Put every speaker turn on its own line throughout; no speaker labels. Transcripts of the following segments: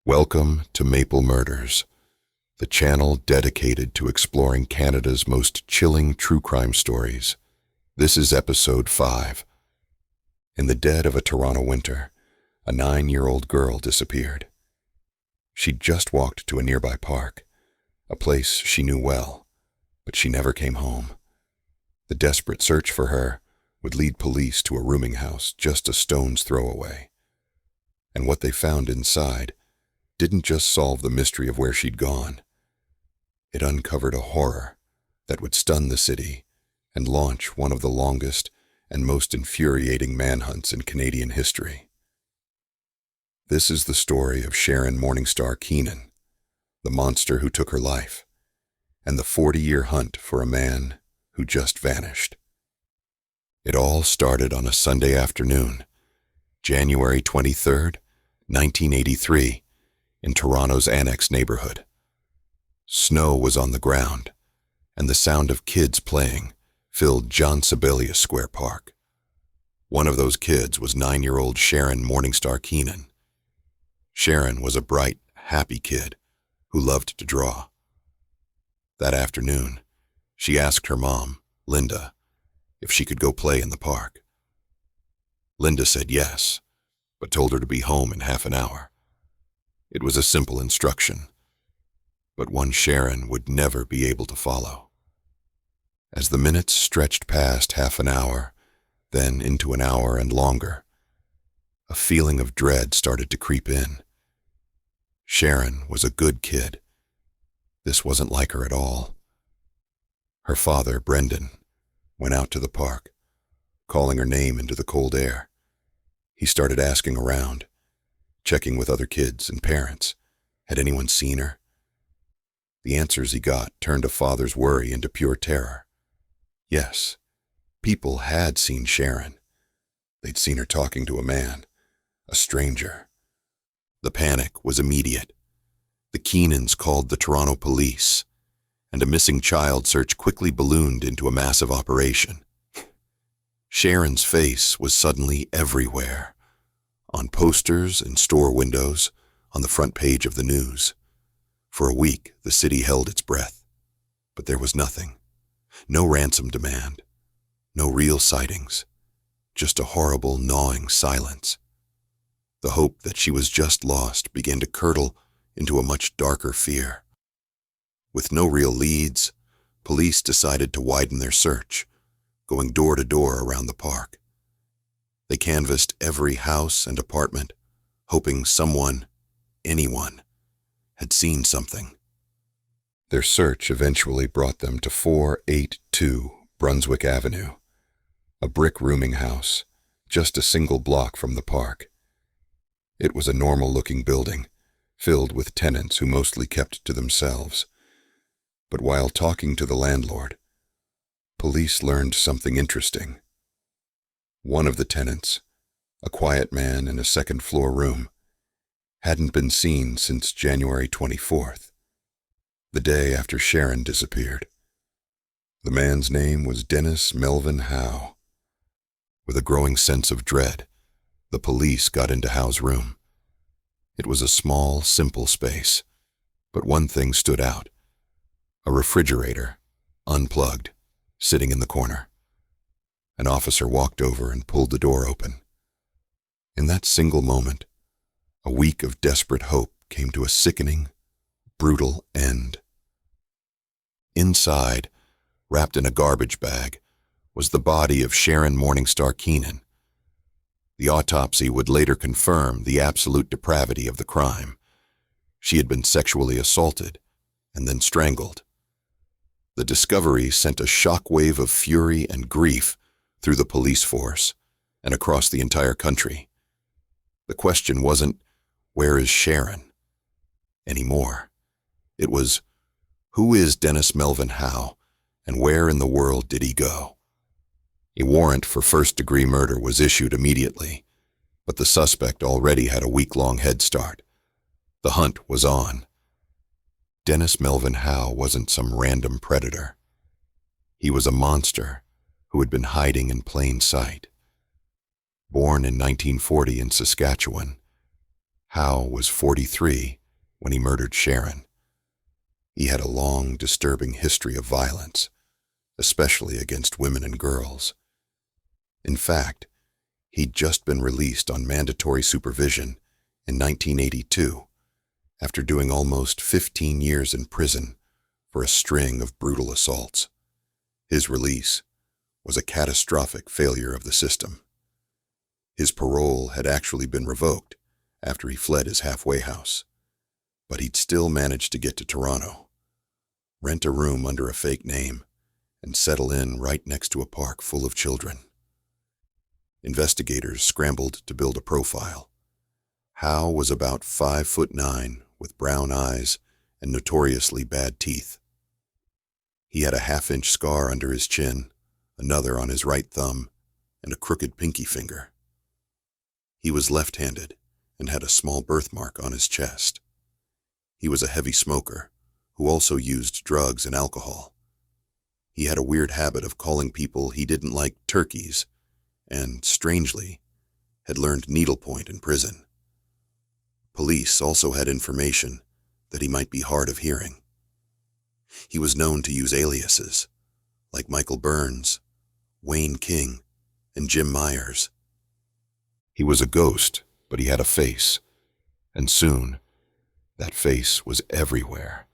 Welcome to Maple Murders, the channel dedicated to exploring Canada's most chilling true crime stories. This is episode 5. In the dead of a Toronto winter, a 9-year-old girl disappeared. She'd just walked to a nearby park, a place she knew well, but she never came home. The desperate search for her would lead police to a rooming house just a stone's throw away. And what they found inside didn't just solve the mystery of where she'd gone. It uncovered a horror that would stun the city and launch one of the longest and most infuriating manhunts in Canadian history. This is the story of Sharin Morningstar Keenan, the monster who took her life, and the 40-year hunt for a man who just vanished. It all started on a Sunday afternoon, January 23rd, 1983, in Toronto's Annex neighborhood. Snow was on the ground, and the sound of kids playing filled Jean Sibelius Square park. One of those kids was 9-year-old Sharin Morningstar Keenan. Sharin was a bright, happy kid who loved to draw. That afternoon, she asked her mom, Linda, if she could go play in the park. Linda said yes, but told her to be home in half an hour. It was a simple instruction, but one Sharin would never be able to follow. As the minutes stretched past half an hour, then into an hour and longer, a feeling of dread started to creep in. Sharin was a good kid. This wasn't like her at all. Her father, Brendan, went out to the park, calling her name into the cold air. He started asking around, checking with other kids and parents. Had anyone seen her? The answers he got turned a father's worry into pure terror. Yes, people had seen Sharin. They'd seen her talking to a man, a stranger. The panic was immediate. The Keenans called the Toronto police, and a missing child search quickly ballooned into a massive operation. Sharin's face was suddenly everywhere, on posters and store windows, on the front page of the news. For a week, the city held its breath, but there was nothing. No ransom demand, no real sightings, just a horrible, gnawing silence. The hope that she was just lost began to curdle into a much darker fear. With no real leads, police decided to widen their search, going door to door around the park. They canvassed every house and apartment, hoping someone, anyone, had seen something. Their search eventually brought them to 482 Brunswick Avenue, a brick rooming house, just a single block from the park. It was a normal-looking building, filled with tenants who mostly kept to themselves. But while talking to the landlord, police learned something interesting. One of the tenants, a quiet man in a second-floor room, hadn't been seen since January 24th, the day after Sharin disappeared. The man's name was Melvyn Howe. With a growing sense of dread, the police got into Howe's room. It was a small, simple space, but one thing stood out: a refrigerator, unplugged, sitting in the corner. An officer walked over and pulled the door open. In that single moment, a week of desperate hope came to a sickening, brutal end. Inside, wrapped in a garbage bag, was the body of Sharin Morningstar Keenan. The autopsy would later confirm the absolute depravity of the crime. She had been sexually assaulted and then strangled. The discovery sent a shockwave of fury and grief through the police force and across the entire country. The question wasn't, "Where is Sharin?" anymore. It was, who is Melvyn Howe, and where in the world did he go? A warrant for first-degree murder was issued immediately, but the suspect already had a week-long head start. The hunt was on. Melvyn Howe wasn't some random predator. He was a monster who had been hiding in plain sight. Born in 1940 in Saskatchewan, Howe was 43 when he murdered Sharin. He had a long, disturbing history of violence, especially against women and girls. In fact, he'd just been released on mandatory supervision in 1982 after doing almost 15 years in prison for a string of brutal assaults. His release was a catastrophic failure of the system. His parole had actually been revoked after he fled his halfway house, but he'd still managed to get to Toronto, rent a room under a fake name, and settle in right next to a park full of children. Investigators scrambled to build a profile. Howe was about 5'9" with brown eyes and notoriously bad teeth. He had a half-inch scar under his chin, another on his right thumb, and a crooked pinky finger. He was left-handed and had a small birthmark on his chest. He was a heavy smoker who also used drugs and alcohol. He had a weird habit of calling people he didn't like turkeys and, strangely, had learned needlepoint in prison. Police also had information that he might be hard of hearing. He was known to use aliases, like Michael Burns, Wayne King, and Jim Myers. He was a ghost, but he had a face, and soon, that face was everywhere.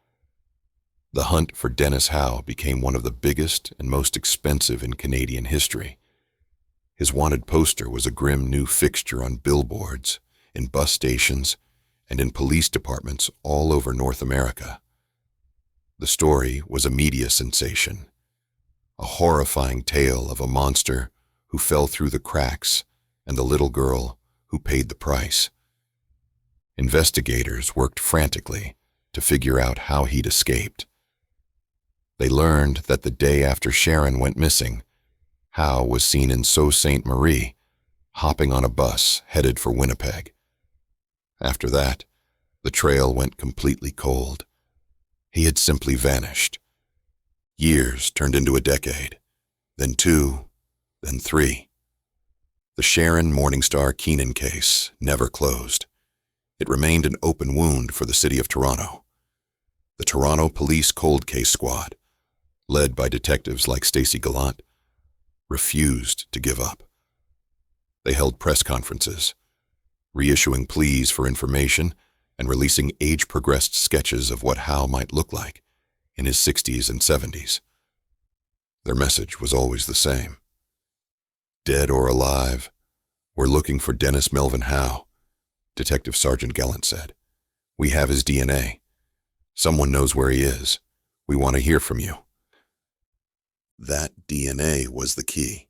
The hunt for Dennis Howe became one of the biggest and most expensive in Canadian history. His wanted poster was a grim new fixture on billboards, in bus stations, and in police departments all over North America. The story was a media sensation, a horrifying tale of a monster who fell through the cracks and the little girl who paid the price. Investigators worked frantically to figure out how he'd escaped. They learned that the day after Sharin went missing, Howe was seen in Sault Ste. Marie, hopping on a bus headed for Winnipeg. After that, the trail went completely cold. He had simply vanished. Years turned into a decade, then 2, then 3. The Sharin Morningstar Keenan case never closed. It remained an open wound for the city of Toronto. The Toronto Police Cold Case Squad, led by detectives like Stacey Gallant, refused to give up. They held press conferences, reissuing pleas for information and releasing age-progressed sketches of what Howe might look like in his 60s and 70s. Their message was always the same. Dead or alive, we're looking for Dennis Melvyn Howe, Detective Sergeant Gallant said. We have his DNA. Someone knows where he is. We want to hear from you. That DNA was the key.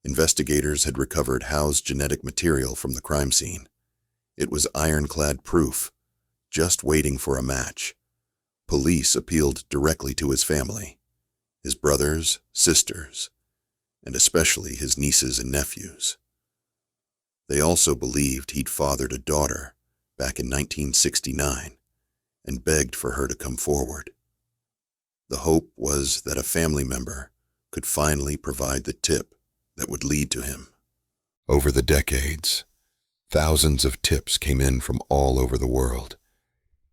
Investigators had recovered Howe's genetic material from the crime scene. It was ironclad proof, just waiting for a match. Police appealed directly to his family, his brothers, sisters, and especially his nieces and nephews. They also believed he'd fathered a daughter back in 1969 and begged for her to come forward. The hope was that a family member could finally provide the tip that would lead to him. Over the decades, thousands of tips came in from all over the world,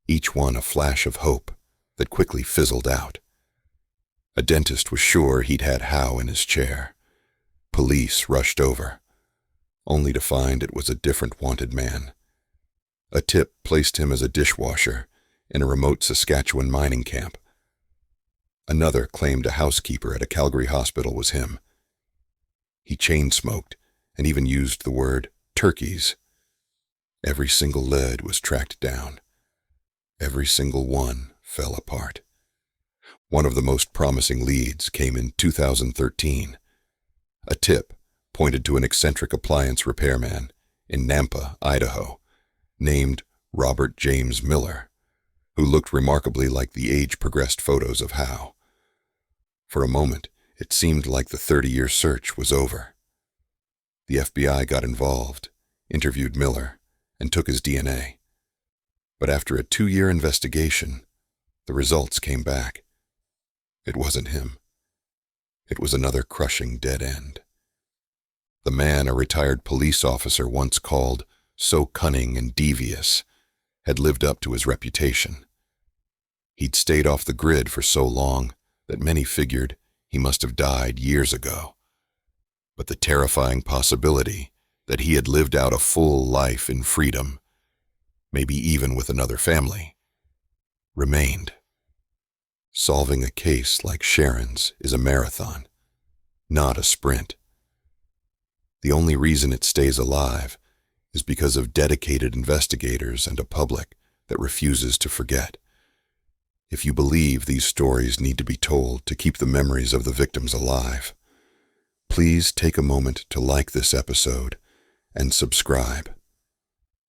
each one a flash of hope that quickly fizzled out. A dentist was sure he'd had Howe in his chair. Police rushed over, only to find it was a different wanted man. A tip placed him as a dishwasher in a remote Saskatchewan mining camp. Another claimed a housekeeper at a Calgary hospital was him. He chain-smoked and even used the word turkeys. Every single lead was tracked down. Every single one fell apart. One of the most promising leads came in 2013. A tip pointed to an eccentric appliance repairman in Nampa, Idaho, named Robert James Miller, who looked remarkably like the age-progressed photos of Howe. For a moment, it seemed like the 30-year search was over. The FBI got involved, interviewed Miller, and took his DNA. But after a 2-year investigation, the results came back. It wasn't him. It was another crushing dead end. The man a retired police officer once called so cunning and devious, had lived up to his reputation. He'd stayed off the grid for so long that many figured he must have died years ago. But the terrifying possibility that he had lived out a full life in freedom, maybe even with another family, remained. Solving a case like Sharin's is a marathon, not a sprint. The only reason it stays alive is because of dedicated investigators and a public that refuses to forget. If you believe these stories need to be told to keep the memories of the victims alive, please take a moment to like this episode and subscribe.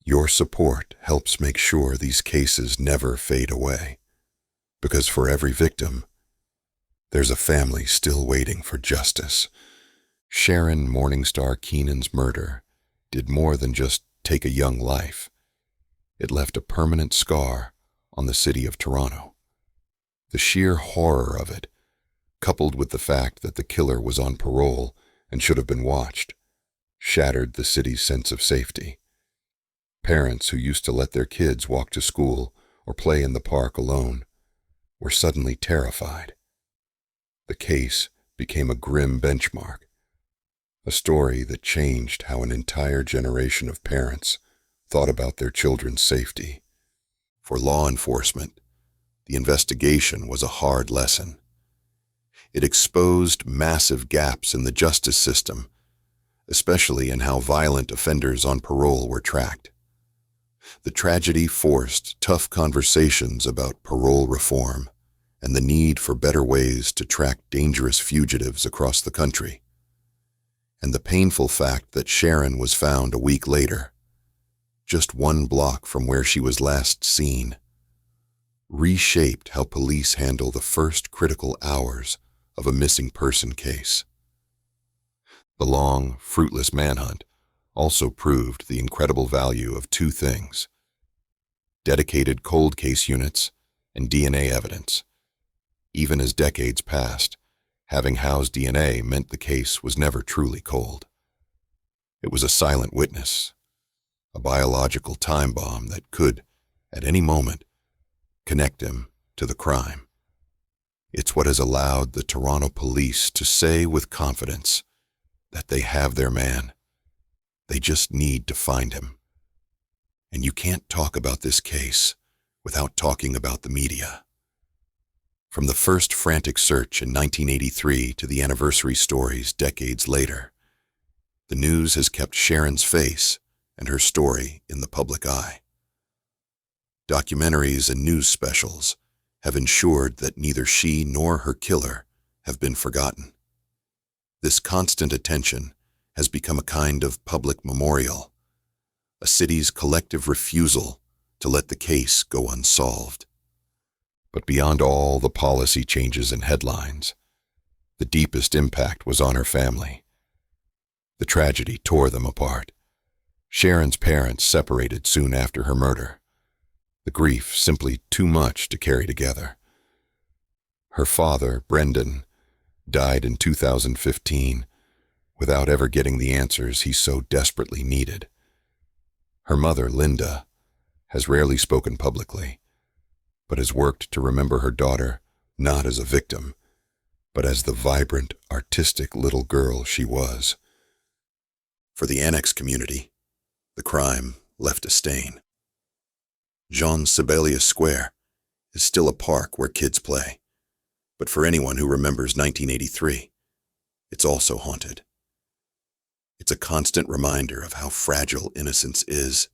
Your support helps make sure these cases never fade away, because for every victim, there's a family still waiting for justice. Sharin Morningstar Keenan's murder did more than just take a young life. It left a permanent scar on the city of Toronto. The sheer horror of it, coupled with the fact that the killer was on parole and should have been watched, shattered the city's sense of safety. Parents who used to let their kids walk to school or play in the park alone were suddenly terrified. The case became a grim benchmark, a story that changed how an entire generation of parents thought about their children's safety. For law enforcement, the investigation was a hard lesson. It exposed massive gaps in the justice system, especially in how violent offenders on parole were tracked. The tragedy forced tough conversations about parole reform and the need for better ways to track dangerous fugitives across the country. And the painful fact that Sharin was found a week later, just 1 block from where she was last seen, reshaped how police handle the first critical hours of a missing person case. The long, fruitless manhunt also proved the incredible value of 2 things: dedicated cold case units and DNA evidence. Even as decades passed, having Howe's DNA meant the case was never truly cold. It was a silent witness, a biological time bomb that could, at any moment, connect him to the crime. It's what has allowed the Toronto police to say with confidence that they have their man. They just need to find him. And you can't talk about this case without talking about the media. From the first frantic search in 1983 to the anniversary stories decades later, the news has kept Sharin's face and her story in the public eye. Documentaries and news specials have ensured that neither she nor her killer have been forgotten. This constant attention has become a kind of public memorial, a city's collective refusal to let the case go unsolved. But beyond all the policy changes and headlines, the deepest impact was on her family. The tragedy tore them apart. Sharin's parents separated soon after her murder, the grief simply too much to carry together. Her father, Brendan, died in 2015 without ever getting the answers he so desperately needed. Her mother, Linda, has rarely spoken publicly, but has worked to remember her daughter not as a victim, but as the vibrant, artistic little girl she was. For the Annex community, the crime left a stain. Jean Sibelius Square is still a park where kids play, but for anyone who remembers 1983, it's also haunted. It's a constant reminder of how fragile innocence is,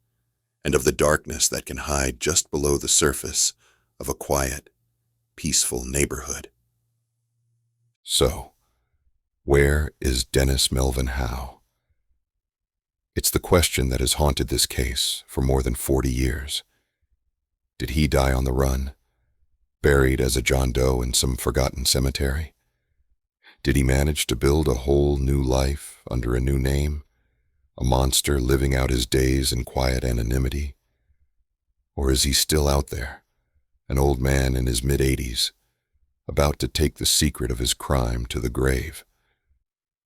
and of the darkness that can hide just below the surface of a quiet, peaceful neighborhood. So, where is Dennis Melvyn Howe? It's the question that has haunted this case for more than 40 years. Did he die on the run, buried as a John Doe in some forgotten cemetery? Did he manage to build a whole new life under a new name, a monster living out his days in quiet anonymity? Or is he still out there, an old man in his mid-80s, about to take the secret of his crime to the grave?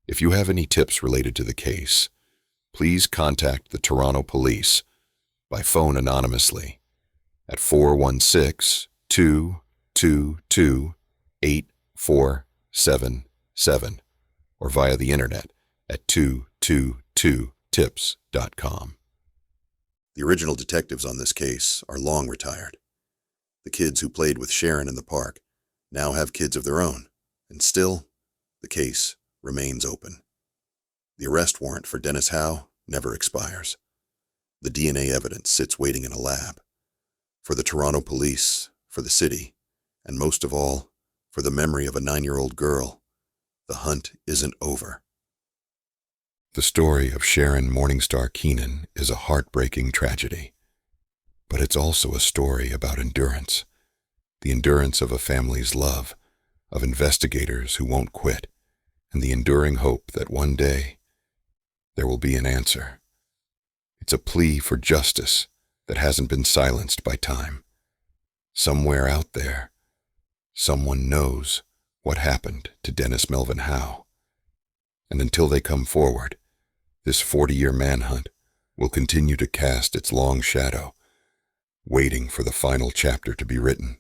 If you have any tips related to the case, please contact the Toronto Police by phone anonymously at 416-222-8477 or via the internet at 222tips.com. The original detectives on this case are long retired. The kids who played with Sharin in the park now have kids of their own, and still, the case remains open. The arrest warrant for Dennis Howe never expires. The DNA evidence sits waiting in a lab. For the Toronto Police, for the city, and most of all, for the memory of a 9-year-old girl, the hunt isn't over. The story of Sharin Morningstar Keenan is a heartbreaking tragedy. But it's also a story about endurance. The endurance of a family's love, of investigators who won't quit, and the enduring hope that one day there will be an answer. It's a plea for justice that hasn't been silenced by time. Somewhere out there, someone knows what happened to Dennis Melvyn Howe. And until they come forward, this 40-year manhunt will continue to cast its long shadow, waiting for the final chapter to be written.